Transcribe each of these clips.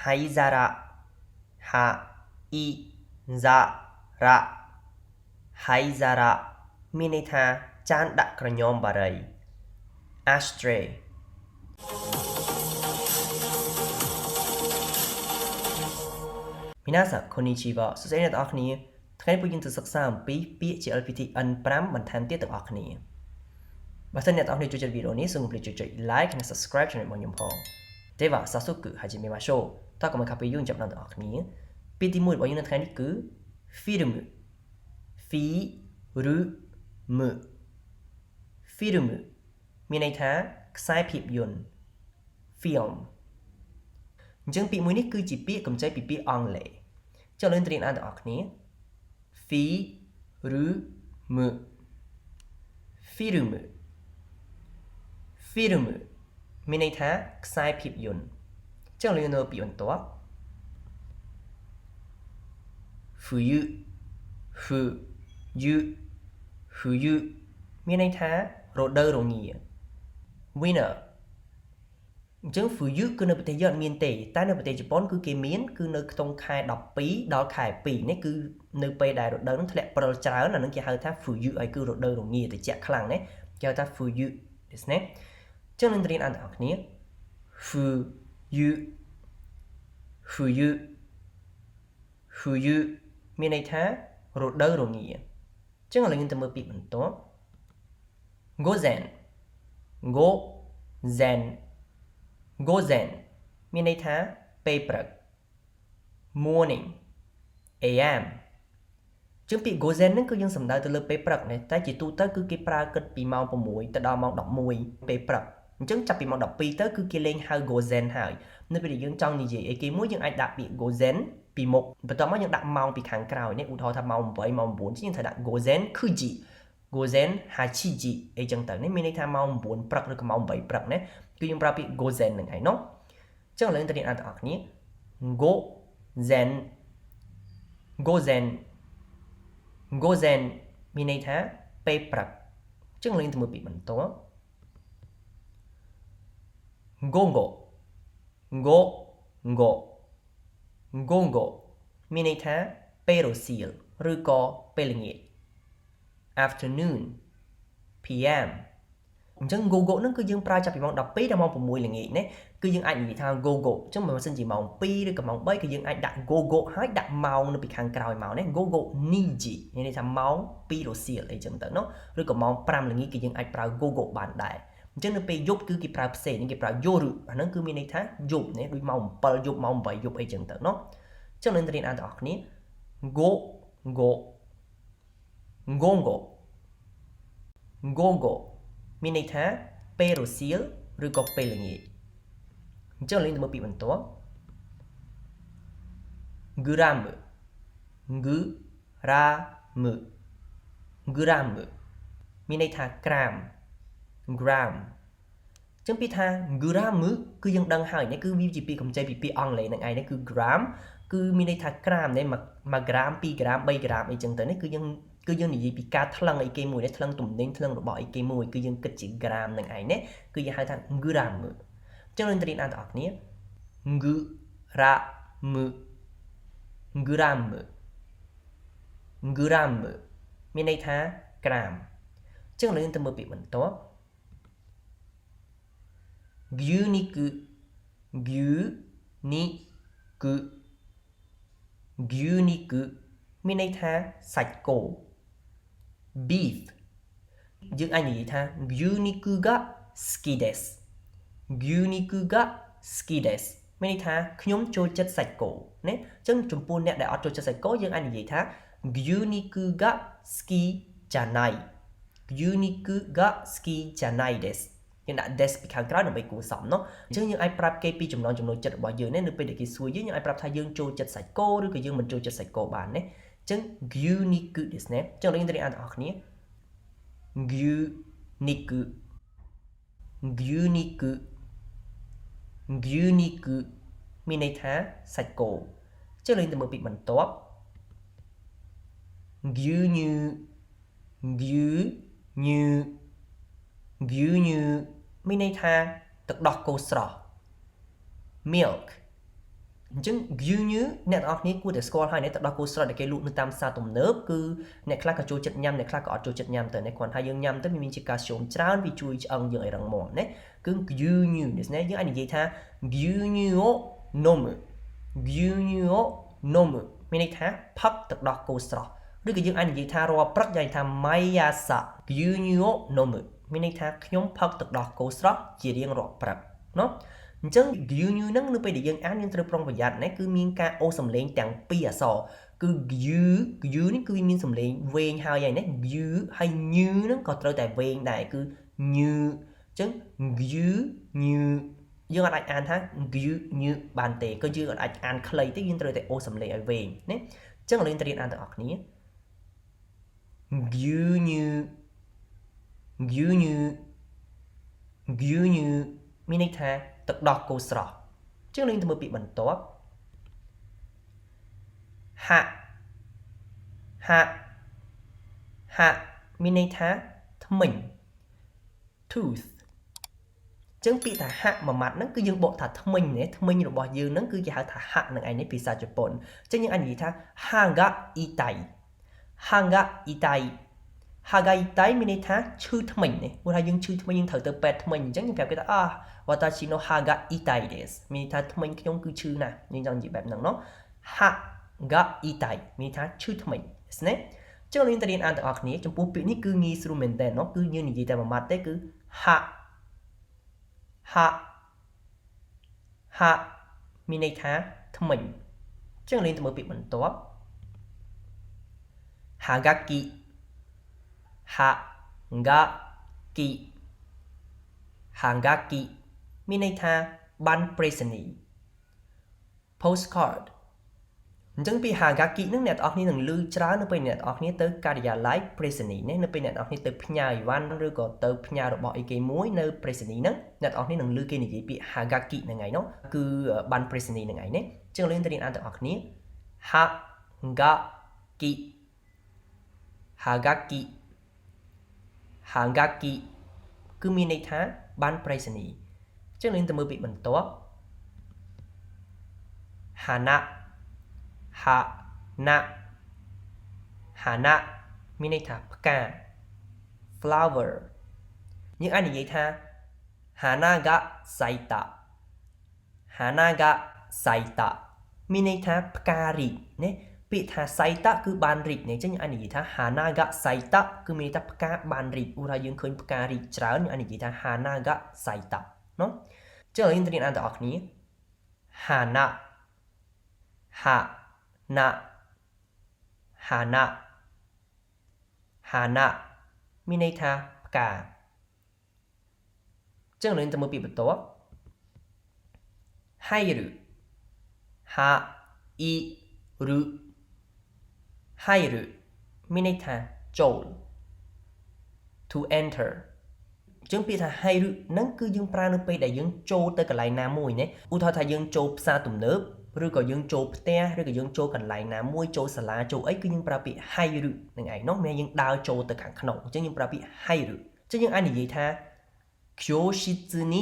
Hai zara ha i za ra Hai zara មានន័យថាចានដាក់ក្រញោមបារី Ashtray មីណាសាこんにちはសួស្តីអ្នកទាំងអស់គ្នាថ្ងៃនេះពួកយើងទៅសិក្សាអំពីពាក្យ JLPT N5 បន្ថែមទៀតទាំងអស់គ្នាបើសិនអ្នកទាំងអស់គ្នាចូលចិត្តវីដេអូនេះសូមកុំភ្លេចចុច like និង subscribe ជម្រាបបងខ្ញុំផងទេវ៉ាសាសុគ始めましょうតើកុំឲ្យខាត់ពេលយូរចាប់ដល់ទាំងអស់គ្នាពាក្យទី1របស់យើងនៅថ្ងៃនេះគឺ film film មានន័យថាខ្សែភាពយន្ត film អញ្ចឹងពាក្យមួយនេះគឺជាពាក្យកម្ចីពីពាក្យអង់គ្លេសចុះលើរៀនអានទាំងអស់គ្នា film មានន័យថាខ្សែភាពយន្តចុះលើនៅពាក្យបន្ទាប់ 冬មានន័យថារដូវរងា winter អញ្ចឹង 冬គឺនៅប្រទេសយើងអត់មានទេតែនៅប្រទេសជប៉ុនគឺគេមានគឺនៅក្នុងខែ12ដល់ខែ2នេះគឺនៅពេលដែលរដូវនោះធ្លាក់ព្រិលច្រើនអានឹងគេហៅថា 冬 ហើយគឺរដូវរងាត្រជាក់ខ្លាំងណាគេហៅថា 冬 ですねអញ្ចឹងនឹងរៀនអានទាំងអស់គ្នា 冬មានន័យថារដូវរងាអញ្ចឹងឥឡូវយើងទៅមើលពាក្យបន្ទាប់ gozen មានន័យថាពេលព្រឹក morning am ជាងពាក្យ gozen ហ្នឹងគឺយើងសំដៅទៅលើពេលព្រឹកណាតែជាទូទៅគឺគេប្រើគិតពីម៉ោង6ទៅដល់ម៉ោង11ពេលព្រឹកអញ្ចឹងចាប់ពីម៉ោង12ទៅគឺគេលេងហៅ gozen ហើយនៅពេលដែលយើងចង់និយាយអីគេមួយយើងអាចដាក់ពាក្យ gozen ពីមុខបន្ទាប់មកយើងដាក់ម៉ោងពីខាងក្រោយនេះឧទាហរណ៍ថាម៉ោង8ម៉ោង9យើងត្រូវដាក់ gozen 9 gozen 8時អីចឹងទៅនេះមានន័យថាម៉ោង9ព្រឹកឬក៏ម៉ោង8ព្រឹកណាគឺយើងប្រើពាក្យ gozen ហ្នឹងហើយណោះអញ្ចឹងឥឡូវទៅរៀនអានទាំងអស់គ្នា gozen មានន័យថាពេលព្រឹកអញ្ចឹងឥឡូវទៅមើលពាក្យបន្ទាប់ gongo មានន័យថាពេលរសៀលឬក៏ពេលល្ងាច afternoon PM អញ្ចឹង gogo ហ្នឹងគឺយើងប្រើចាប់ពីម៉ោង12ដល់ម៉ោង6ល្ងាចណាគឺយើងអាចនិយាយថា gogo អញ្ចឹងបើមិនសិនជាម៉ោង2ឬក៏ម៉ោង3គឺយើងអាចដាក់ gogo ហើយដាក់ម៉ោងនៅពីខាងក្រោយមកណា gogo niji មានន័យថាម៉ោង2រសៀលអីចឹងទៅណោះឬក៏ម៉ោង5ល្ងាចគឺយើងអាចប្រើ gogo បានដែរអញ្ចឹងនៅពេលយប់គឺគេប្រើផ្សេងគេប្រើ yoru អាហ្នឹងគឺមានន័យថាយប់ណាដូចម៉ោង7យប់ម៉ោង8យប់អីចឹងទៅណោះអញ្ចឹងនឹងរៀនអានទាំងអស់គ្នា gongo មានន័យថាពេលរសៀលឬក៏ពេលល្ងាចអញ្ចឹងលេងទៅមើលពាក្យបន្ទាប់ gram មានន័យថាក្រាម gram អញ្ចឹងពាក្យថា gram គឺយើងដឹងហើយនេះគឺវាជាពាក្យកម្ចីពីពាក្យអង់គ្លេសហ្នឹងឯងនេះគឺ gram គឺមានន័យថាក្រាមនេះ1ក្រាម2ក្រាម3ក្រាមអីចឹងទៅនេះគឺយើងនិយាយពីការថ្លឹងអីគេមួយនេះថ្លឹងទំនិញថ្លឹងរបស់អីគេមួយគឺយើងគិតជាក្រាមហ្នឹងឯងនេះគឺយើងហៅថា gram អញ្ចឹងនឹងរៀនអានទាំងអស់គ្នា gram មានន័យថាក្រាមអញ្ចឹងយើងទៅមើលពាក្យបន្ទាប់ 牛肉មានន័យថាសាច់គោ beef យើងអាចនិយាយថា 牛肉が好きですមានន័យថាខ្ញុំចូលចិត្តសាច់គោណាអញ្ចឹងចំពោះអ្នកដែលអត់ចូលចិត្តសាច់គោយើងអាចនិយាយថា 牛肉が好きじゃないですយើងដាក់ des ពីខាងក្រោយដើម្បីគួរសមណោះអញ្ចឹងយើងអាចប្រាប់គេពីចំណង់ចំណូលចិត្តរបស់យើងណានៅពេលដែលគេសួរយើងអាចប្រាប់ថាយើងចូលចិត្តសាច់គោឬក៏យើងមិនចូលចិត្តសាច់គោបានណាអញ្ចឹង 牛肉 ですねអញ្ចឹងយើងទៅរៀនអានទាំងអស់គ្នា 牛肉មានន័យថាសាច់គោអញ្ចឹងយើងទៅមើលពាក្យបន្ទាប់ 牛乳មានន័យថាទឹកដោះគោស្រស់ milk អញ្ចឹង view អ្នកនរគ្នាគួរតែស្គាល់ហើយនេះទៅដល់គូស្រស់ដែលគេលក់នៅតាមផ្សារទំនើបគឺអ្នកខ្លះក៏ចូលចិត្តញ៉ាំអ្នកខ្លះក៏អត់ចូលចិត្តញ៉ាំទៅនេះគ្រាន់តែយើងញ៉ាំទៅវាមានជាតិកាល់ស្យូមច្រើនវាជួយឆ្អឹងយើងឲ្យរឹងមាំណាគឺ view នេះណាយើងអាចនិយាយថា view を飲む view を飲むមានន័យថាផឹកទឹកដោះគោស្រស់ឬក៏យើងអាចនិយាយថារាល់ព្រឹកយ៉ាងថា mayasa view を飲むមានន័យថាខ្ញុំផឹកទឹកដោះគោស្រស់ជារៀងរាល់ព្រឹកណាអញ្ចឹង view ហ្នឹងនៅពេលដែលយើងអានយើងត្រូវប្រុងប្រយ័ត្នណាគឺមានការអូសសំឡេងទាំងពីរអក្សរគឺ view នេះគឺវាមានសំឡេងវែងហើយណា view ហើយ new ហ្នឹងក៏ត្រូវតែវែងដែរគឺ new អញ្ចឹង view new យើងអាចអានថា view new បានទេក៏យើងអាចអានខ្លីទេយើងត្រូវតែអូសសំឡេងឲ្យវែងណាអញ្ចឹងយើងត្រូវរៀនអានទាំងអស់គ្នា view new view new view new មានន័យថាទឹកដោះគោស្រស់អញ្ចឹងយើងទៅមើលពាក្យបន្ទាប់ហាក់មានន័យថាធ្មេញ tooth អញ្ចឹងពាក្យថាហាក់មួយម៉ាត់ហ្នឹងគឺយើងបកថាធ្មេញណាធ្មេញរបស់យើងហ្នឹងគឺគេហៅថាហាក់នឹងឯងនេះភាសាជប៉ុនអញ្ចឹងយើងអាចនិយាយថា haga itai haga itai មានន័យថាឈឺធ្មេញនេះព្រោះថាយើងឈឺធ្មេញយើងត្រូវទៅពេទ្យធ្មេញអញ្ចឹងយើងប្រាប់គេថាwatashi no haga itai desu មានន័យថាធ្មេញខ្ញុំគឺឈឺណាស់យើងចង់និយាយបែបហ្នឹងណោះ haga itai មានន័យថាឈឺធ្មេញណាចឹងយើងទៅរៀនអានទាំងអស់គ្នាចំពោះពាក្យនេះគឺងាយស្រួលមែនតើគឺយើងនិយាយតែមួយម៉ាត់ទេគឺហាមានន័យថាធ្មេញចឹងយើងទៅមើលពាក្យបន្ទាប់ hagaki មានន័យថាប័ណ្ណប្រេសនី postcard អញ្ចឹងពី hagaki ហ្នឹងអ្នកនរគ្នានឹងឮច្រើននៅពេលអ្នកនរគ្នាទៅការិយាល័យប្រេសនីណានៅពេលអ្នកនរគ្នាទៅផ្ញើអីវ៉ាន់ឬក៏ទៅផ្ញើរបស់អីគេមួយនៅប្រេសនីហ្នឹងអ្នកនរគ្នានឹងឮគេនិយាយពាក្យ hagaki ហ្នឹងឯងនោះគឺប័ណ្ណប្រេសនីហ្នឹងឯងណាអញ្ចឹងយើងទៅរៀនអានទាំងអស់គ្នា hagaki គឺមានន័យថាប័ណ្ណប្រេសនីអញ្ចឹងយើងទៅមើលពាក្យបន្ទាប់ hana មានន័យថាផ្កា flower យើងអាចនិយាយថា hana ga saita មានន័យថាផ្ការីកណាពាក្យថា saita គឺបានរីកនេះអញ្ចឹងយើងអាចនិយាយថា hana ga saita គឺមានន័យថាផ្កាបានរីកឧទាហរណ៍យើងឃើញផ្ការីកច្រើនយើងអាចនិយាយថា hana ga saita ណាអញ្ចឹងយើងទៅរៀនអានទាំងអស់គ្នា hana មានន័យថាផ្កាចឹងយើងទៅមើលពាក្យបន្ទាប់ hairu មានន័យថាចូល to enter ចឹងពាក្យថា hairu ហ្នឹងគឺយើងប្រើនៅពេលដែលយើងចូលទៅកន្លែងណាមួយណាឧទាហរណ៍ថាយើងចូលផ្សារទំនើបឬក៏យើងចូលផ្ទះឬក៏យើងចូលកន្លែងណាមួយចូលសាលាចូលអីគឺយើងប្រើពាក្យ hairu ហ្នឹងឯងនោះមានយើងដើរចូលទៅខាងក្នុងអញ្ចឹងយើងប្រើពាក្យ hairu អញ្ចឹងយើងអាចនិយាយថា kyoshitsu ni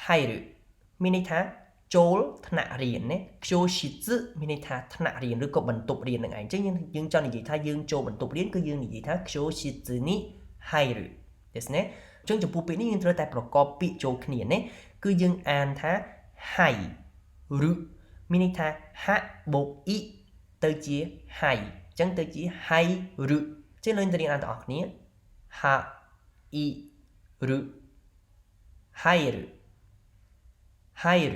hairu មានន័យថាចូលថ្នាក់រៀនណា kyoshitsu មានន័យថាថ្នាក់រៀនឬក៏បន្ទប់រៀនហ្នឹងឯងអញ្ចឹងយើងចង់និយាយថាយើងចូលបន្ទប់រៀនគឺយើងនិយាយថា kyoshitsu ni hairu ですねអញ្ចឹងចំពោះពាក្យនេះយើងត្រូវតែប្រកបពាក្យចូលគ្នាណាគឺយើងអានថា hai ឬមានន័យថាហាក់បូកអ៊ីទៅជា hai អញ្ចឹងទៅជា hai ឬចឹងយើងទៅរៀនអានទាំងអស់គ្នា ha i ឬ hai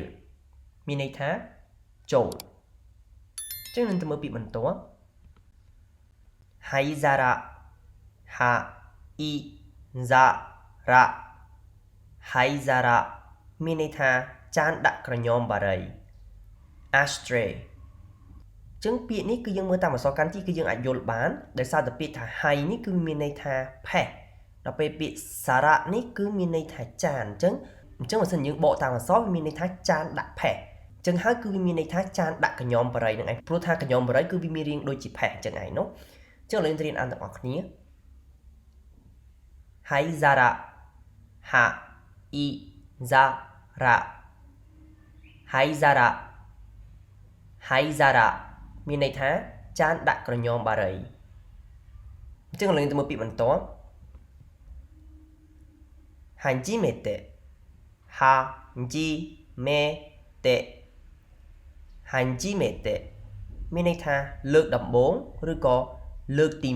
ឬមានន័យថាចូលចឹងយើងទៅមើលពាក្យបន្ទាប់ hai zara ha i zara hai zara មានន័យថាចានដាក់ក្រញោមបារី ashtray ចឹងពាក្យនេះគឺយើងមើលតាមអក្សរកាន់ជីគឺយើងអាចយល់បានដោយសារតែពាក្យថា hai នេះគឺមានន័យថាផេះដល់ពេលពាក្យ zara នេះគឺមានន័យថាចានអញ្ចឹងបើសិនយើងបកតាមអក្សរវាមានន័យថាចានដាក់ផេះអញ្ចឹងហើយគឺវាមានន័យថាចានដាក់ក្រញោមបារីហ្នឹងឯងព្រោះថាក្រញោមបារីគឺវាមានរាងដូចជាផេះអញ្ចឹងឯងនោះអញ្ចឹងយើងរៀនអានទាំងអស់គ្នា hai zara ha i zara រៈហើយសារៈហើយសារៈមានន័យថាចានដាក់ក្រញោមបារីអញ្ចឹងឡើងទៅមើលពាក្យបន្ទាប់ហាន់ជីមេតេហាជីមេតេហាន់ជីមេតេមានន័យថាលើកដំបូងឬក៏លើកទី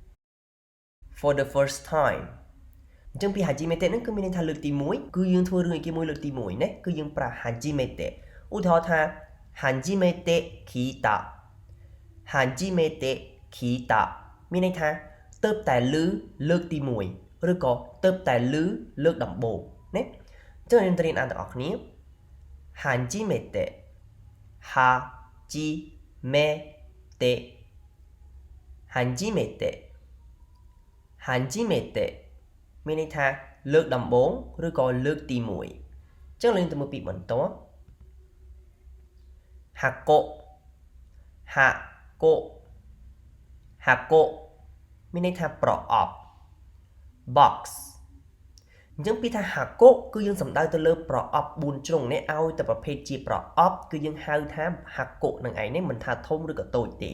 1 for the first time អញ្ចឹងពីហាជីមេតេហ្នឹងគឺមានន័យថាលើកទី1គឺយើងធ្វើរឿងអីគេមួយលើកទី1ណាគឺយើងប្រើហាជីមេតេឧទាហរណ៍ថាហាន់ជីមេតេគីតាហាន់ជីមេតេគីតាមានន័យថាទៅតែលើលើកទី1ឬក៏ទៅតែលើលើកដំបូងណាអញ្ចឹងយើងទៅរៀនអានទាំងអស់គ្នាហាន់ជីមេតេហាជីមេតេហាន់ជីមេតេហាន់ជីមេតេមានន័យថាលើកដំបូងឬក៏លើកទី1អញ្ចឹងយើងទៅមើលពីបន្ទាប់ហាកូហាកូហាកូមានន័យថាប្រអប់ box អញ្ចឹងពីថាហាកូគឺយើងសំដៅទៅលើប្រអប់4ជ្រុងនេះឲ្យតែប្រភេទជាប្រអប់គឺយើងហៅថាហាកូនឹងឯងនេះមិនថាធំឬក៏តូចទេ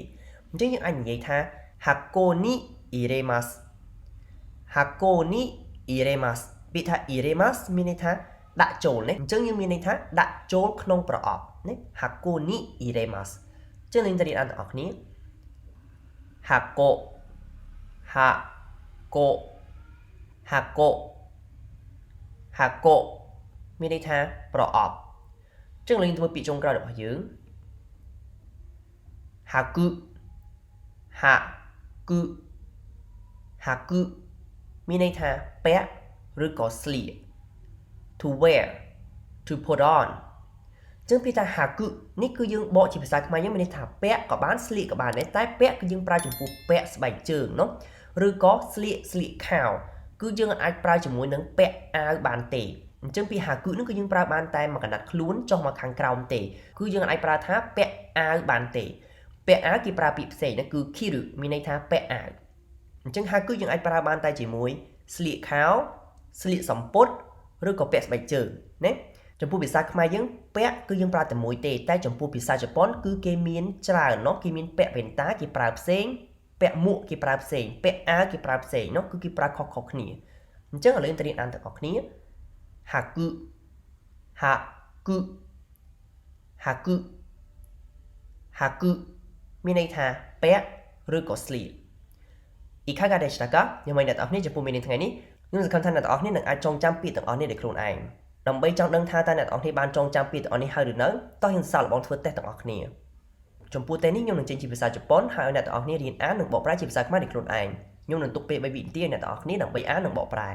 អញ្ចឹងយើងអាចនិយាយថាហាកូនីអ៊ីរេម៉ាស់ហាកូនីអ៊ីរេម៉ាស់ពាក្យថាអ៊ីរេម៉ាស់មានន័យថាដាក់ចូលនេះអញ្ចឹងយើងមានន័យថាដាក់ចូលក្នុងប្រអប់នេះហាកូនីអ៊ីរេម៉ាស់អញ្ចឹងយើងទៅរៀនអានទាំងអស់គ្នាហាកូហាកូហាកូហាកូមានន័យថាប្រអប់អញ្ចឹងយើងធ្វើពាក្យចុងក្រោយរបស់យើងហាគឹហាគឹហាគឹមានន័យថាពាក់ឬក៏ស្លៀក to wear to put on អញ្ចឹងពីថាហាគឹនេះគឺយើងបកជាភាសាខ្មែរយើងមានន័យថាពាក់ក៏បានស្លៀកក៏បានដែរតែពាក់គឺយើងប្រើចំពោះពាក់ស្បែកជើងនោះឬក៏ស្លៀកខោគឺយើងអាចប្រើជាមួយនឹងពាក់អាវបានទេអញ្ចឹងពីហាគឹនឹងគឺយើងប្រើបានតែមួយកណ្ដាត់ខ្លួនចុះមកខាងក្រោមទេគឺយើងអាចប្រើថាពាក់អាវបានទេពាក់អាវគេប្រើពាក្យផ្សេងហ្នឹងគឺ kiru មានន័យថាពាក់អាវអញ្ចឹងហាគឹយើងអាចប្រើបានតែជាមួយស្លៀកខោស្លៀកសំពត់ឬក៏ពាក់ស្បែកជើងណាចំពោះភាសាខ្មែរយើងពាក់គឺយើងប្រើតែមួយទេតែចំពោះភាសាជប៉ុនគឺគេមានច្រើនનોគេមានពាក់វ៉ែនតាគេប្រើផ្សេងពាក់មួកគេប្រើផ្សេងពាក់អាវគេប្រើផ្សេងនោះគឺគេប្រើខុសៗគ្នាអញ្ចឹងឥឡូវទៅរៀនអានទាំងអស់គ្នាហាគឹហាគឹហាគឹហាគឹមានន័យថាពាក់ឬក៏ស្លៀកいかがでしたかយ៉ាងម៉េចអ្នកទាំងអស់គ្នាចំពោះមេរៀនថ្ងៃនេះខ្ញុំសង្ឃឹមថាអ្នកទាំងអស់គ្នានឹងអាចចងចាំពាក្យទាំងអស់នេះដោយខ្លួនឯងដើម្បីចង់ដឹងថាតើអ្នកទាំងអស់គ្នាបានចងចាំពាក្យទាំងអស់នេះហើយឬនៅតោះខ្ញុំសាកល្បងធ្វើតេស្តទាំងអស់គ្នាចំពោះតេស្តនេះខ្ញុំនឹងចេញជាភាសាជប៉ុនហើយឲ្យអ្នកទាំងអស់គ្នារៀនអាននិងបកប្រែជាភាសាខ្មែរដោយខ្លួនឯងខ្ញុំនឹងទុកពេល3វិនាទីឲ្យអ្នកទាំងអស់គ្នាដើម្បីអាននិងបកប្រែ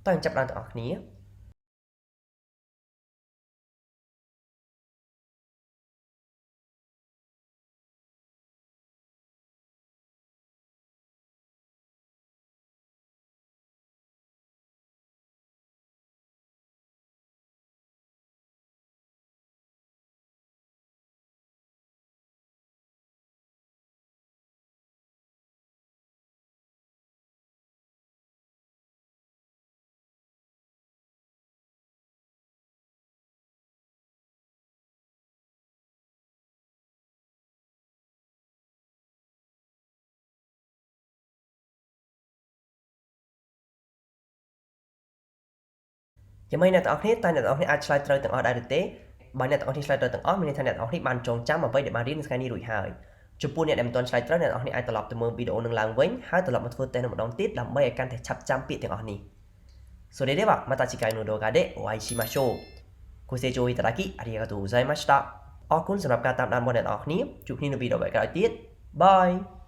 តោះខ្ញុំចាប់ផ្ដើមទាំងអស់គ្នាយ៉ាងម៉េចអ្នកទាំងអស់គ្នាតើអ្នកទាំងអស់គ្នាអាចឆ្លើយត្រូវទាំងអស់ដែរឬទេបើអ្នកទាំងអស់គ្នាឆ្លើយត្រូវទាំងអស់មានន័យថាអ្នកទាំងអស់គ្នាបានចងចាំអ្វីដែលបានរៀននៅថ្ងៃនេះរួចហើយចំពោះអ្នកដែលមិនទាន់ឆ្លើយត្រូវអ្នកទាំងអស់គ្នាអាចត្រឡប់ទៅមើលវីដេអូនឹងឡើងវិញហើយត្រឡប់មកធ្វើតេស្តម្ដងទៀតដើម្បីឲ្យកាន់តែឆាប់ចាំពាក្យទាំងអស់នេះそれではまた次回の動画でお会いしましょうご清聴いただきありがとうございましたអរគុណសម្រាប់ការតាមដានរបស់អ្នកទាំងអស់គ្នាជួបគ្នានៅវីដេអូក្រោយទៀតបាយ